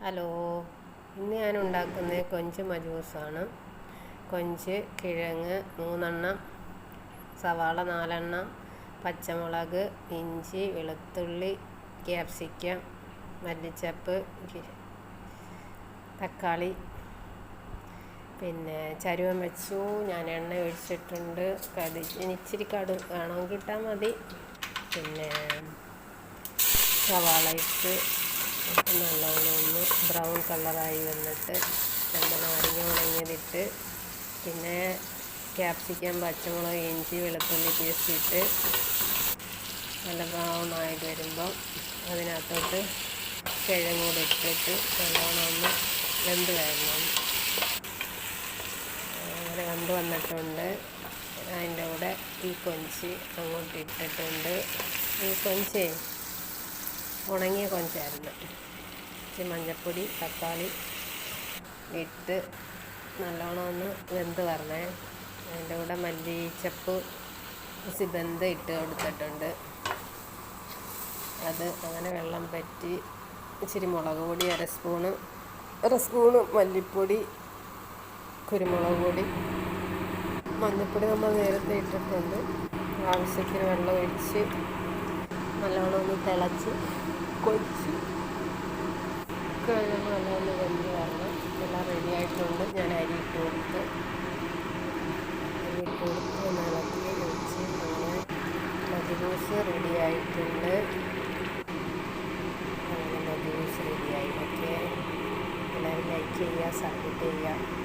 Hello, ഇന്ന് ഞാൻ ഉണ്ടാക്കുന്നത് കൊഞ്ച് മജൂസാണ്. കൊഞ്ച്, കിഴങ്ങ് 3 സവാള 4 പച്ചമുളക്, ഇഞ്ചി, വെളുത്തുള്ളി, ക്യാപ്സിക്കം, മല്ലിച്ചപ്പ്, തക്കാളി, പിന്നെ ചരുവം വെച്ചു. ഞാൻ എണ്ണ ഒഴിച്ചിട്ടുണ്ട്. ഇച്ചിരി കടുക് വേണമെങ്കിൽ ഇട്ടാൽ മതി. പിന്നെ സവാള ഇട്ട് നല്ലോണം ഒന്ന് ബ്രൗൺ കളറായി വന്നിട്ട് നാരങ്ങ ഉണങ്ങിയതിട്ട്, പിന്നെ ക്യാപ്സിക്കം, പച്ചമുളക്, ഇഞ്ചി, വെളുത്തുള്ളി പേസ്റ്റ് ഇട്ട് നല്ല ബ്രൗൺ ആയിട്ട് വരുമ്പോൾ അതിനകത്തോട്ട് കിഴങ്ങ് കൂടി ഇട്ടിട്ട് നല്ലോണം ഒന്ന് വെന്ത് വരണം. അങ്ങനെ വെന്ത് വന്നിട്ടുണ്ട്. അതിൻ്റെ കൂടെ ഈ കൊഞ്ച് അങ്ങോട്ട് ഇട്ടിട്ടുണ്ട്. ഈ കൊഞ്ച് ഉണങ്ങിയ കൊഞ്ചായിരുന്നു. ഇച്ചിരി മഞ്ഞൾപ്പൊടി, തക്കാളി ഇട്ട് നല്ലോണം ഒന്ന് വെന്ത് വരണേ. അതിൻ്റെ കൂടെ മല്ലിച്ചപ്പ് ബന്ധം ഇട്ട് കൊടുത്തിട്ടുണ്ട്. അത് അങ്ങനെ വെള്ളം പറ്റി ഇച്ചിരി മുളക് പൊടി അര സ്പൂണ് മല്ലിപ്പൊടി, കുരുമുളക് പൊടി, മഞ്ഞൾപ്പൊടി നമ്മൾ നേരത്തെ ഇട്ടിട്ടുണ്ട്. ആവശ്യത്തിന് വെള്ളം ഒഴിച്ച് നല്ലോണം ഒന്ന് തിളച്ച് കൊഞ്ച് കിഴങ്ങ് നല്ലോണം വെന്ത് വരണം. എല്ലാം റെഡിയായിട്ടുണ്ട്. ഞാൻ അരി ഇട്ട് കൊടുത്ത് ഇളക്കി ഒഴിച്ച് അങ്ങനെ മജൂസ് റെഡിയായിട്ടുണ്ട്. അങ്ങനെ മജൂസ് റെഡിയായി. ഓക്കെ, എല്ലാവരും ലൈക്ക് ചെയ്യുക, സബ്സ്ക്രൈബ് ചെയ്യുക.